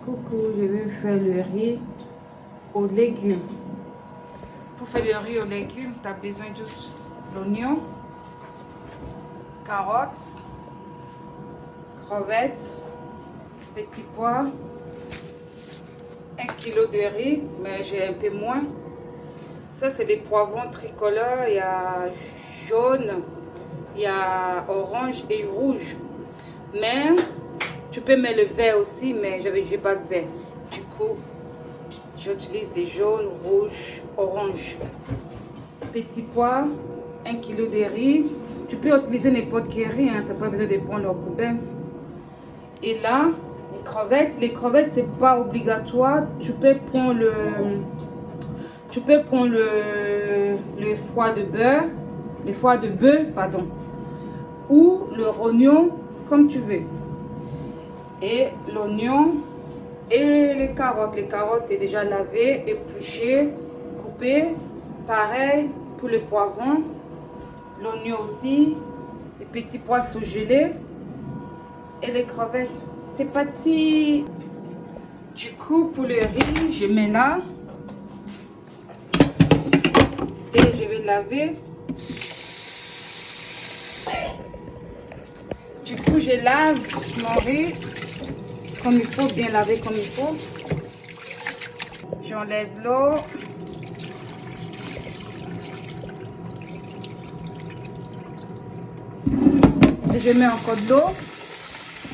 Coucou, je vais faire le riz aux légumes. Pour faire le riz aux légumes, tu as besoin juste l'oignon, carottes, crevettes, petits pois, 1 kg de riz, mais j'ai un peu moins. Ça, c'est des poivrons tricolores. Il y a jaune, il y a orange et rouge. Mais tu peux mettre le vert aussi, mais j'ai pas de vert. Du coup, j'utilise les jaunes, rouges, orange. Petits pois, 1 kg de riz. Tu peux utiliser n'importe quel riz, hein, tu n'as pas besoin de prendre le coubens. Et là, les crevettes, c'est pas obligatoire. Tu peux prendre le foie de beurre, le foie de bœuf, pardon, ou le rognon, comme tu veux. Et l'oignon et les carottes. Les carottes est déjà lavées, épluchées, coupées. Pareil pour le poivron, l'oignon aussi, les petits pois surgelés et les crevettes. C'est parti. Du coup, pour le riz, je mets là et je vais laver. Du coup, je lave mon riz comme il faut, bien laver comme il faut. J'enlève l'eau. Et je mets encore de l'eau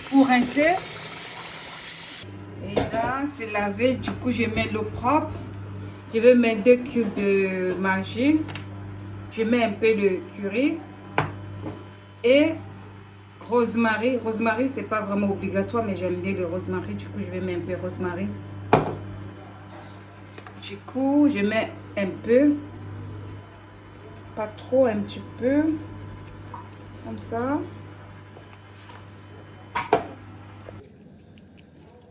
pour rincer. Et là, c'est lavé. Du coup, je mets l'eau propre. Je vais mettre 2 cubes de maggi. Je mets un peu de curry. Et rosemary. Rosemary, c'est pas vraiment obligatoire, mais j'aime bien le rosemary. Du coup, je vais mettre un peu de rosemary. Du coup, je mets un peu. Pas trop, un petit peu. Comme ça.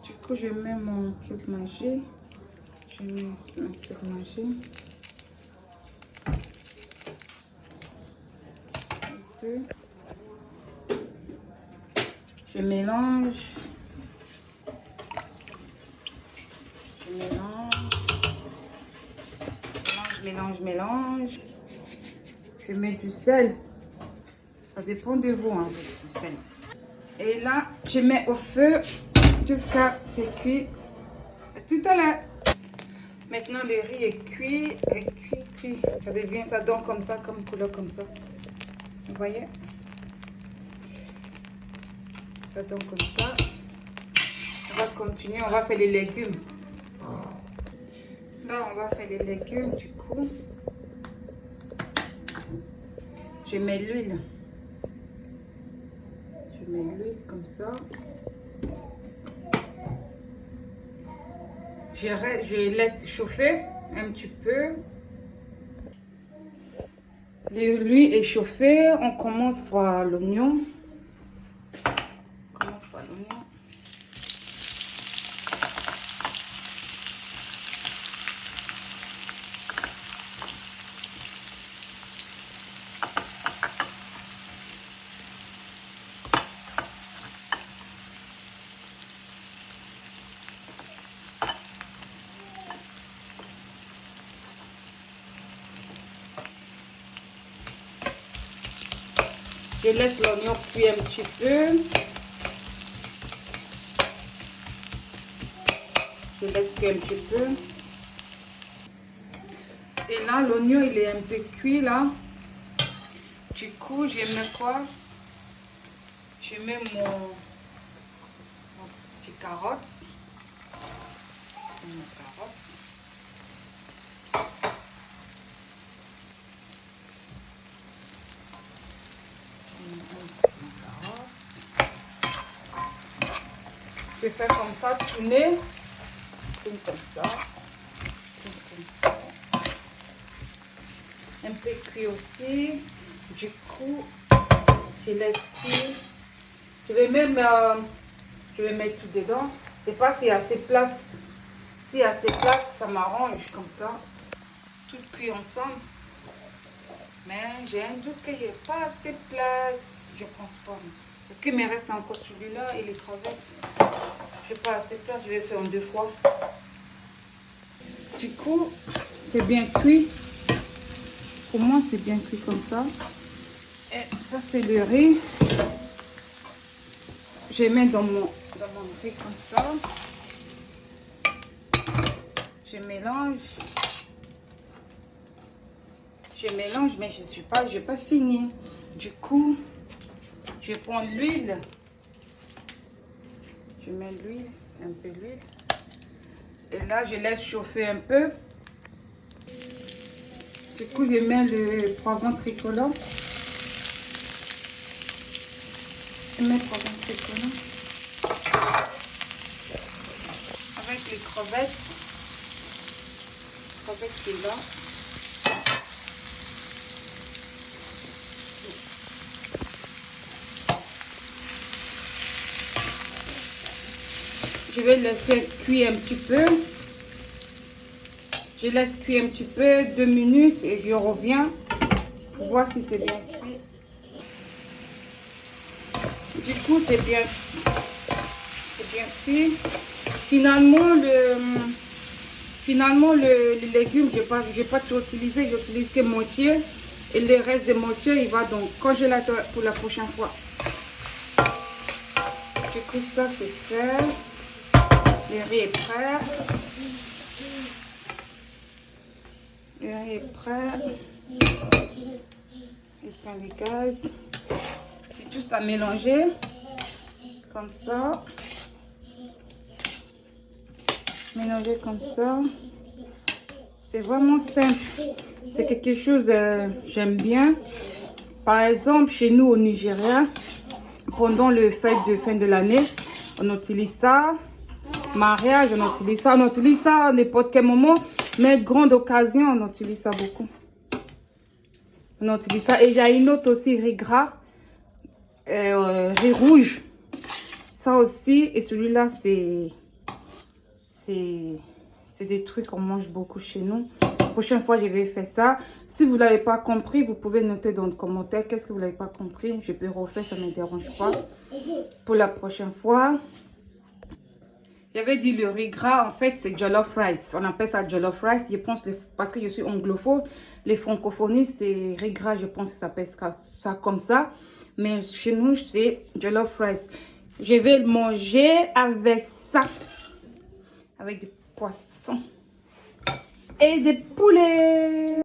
Du coup, je mets mon cube maggi. Je mets mon cube maggi. Un peu. Je mélange. Je mélange. Mélange. Je mets du sel. Ça dépend de vous, hein, le sel. Et là, je mets au feu jusqu'à ce que cuit. À tout à l'heure. Maintenant, le riz est cuit. Cuit. Ça donne comme ça, comme couleur comme ça. Vous voyez? Ça donne comme ça. On va continuer, on va faire les légumes. Là, on va faire les légumes, du coup. Je mets l'huile. Je mets l'huile comme ça. Je laisse chauffer un petit peu. L'huile est chauffée. On commence par l'oignon. Je laisse l'oignon cuire un petit peu. Je laisse cuire un petit peu. Et là, l'oignon, il est un peu cuit là. Du coup, je mets quoi? Je mets mon petit carotte. Je fais comme ça, tourner. Tourne comme ça. Un peu cuit aussi. Du coup, je laisse cuire. Je vais mettre tout dedans. Je sais pas s'il y a assez de place. S'il y a assez de place, ça m'arrange comme ça. Tout cuit ensemble. Mais j'ai un doute qu'il n'y ait pas assez de place. Je pense pas. Parce qu'il me reste encore celui-là et les crevettes. Je pas assez faire, je vais faire en 2 fois. Du coup, c'est bien cuit. Pour moi, c'est bien cuit comme ça. Et ça, c'est le riz. Je mets dans mon riz comme ça. Je mélange. Je mélange, mais je n'ai pas fini. Du coup, je prends l'huile. Je mets l'huile, un peu d'huile. Et là, je laisse chauffer un peu. Du coup, je mets le poivron tricolore. Je mets le poivron tricolore. Avec les crevettes. Les crevettes, c'est là. Je vais laisser cuire un petit peu. Je laisse cuire un petit peu, 2 minutes et je reviens pour voir si c'est bien cuit. Du coup, c'est bien cuit. Finalement, les légumes, je n'ai pas tout utilisé. J'utilise que moitié. Et le reste de moitié, il va donc congélateur pour la prochaine fois. Du coup, ça, c'est fait. Le riz est prêt. Le riz est prêt. Éteins les gaz. C'est juste à mélanger. Comme ça. Mélanger comme ça. C'est vraiment simple. C'est quelque chose j'aime bien. Par exemple, chez nous au Nigeria, pendant le fête de fin de l'année, on utilise ça. Mariage, on utilise ça. On utilise ça à n'importe quel moment. Mais grande occasion, on utilise ça beaucoup. On utilise ça. Et il y a une autre aussi, riz gras. Riz rouge. Ça aussi. Et celui-là, c'est des trucs qu'on mange beaucoup chez nous. La prochaine fois, je vais faire ça. Si vous ne l'avez pas compris, vous pouvez noter dans le commentaire qu'est-ce que vous n'avez pas compris. Je peux refaire, ça ne me dérange pas. Pour la prochaine fois. J'avais dit le riz gras, en fait, c'est jollof rice. On appelle ça jollof rice. Je pense, parce que je suis anglophone, les francophonies, c'est riz gras, je pense que ça s'appelle ça comme ça. Mais chez nous, c'est jollof rice. Je vais le manger avec ça. Avec des poissons et des poulets.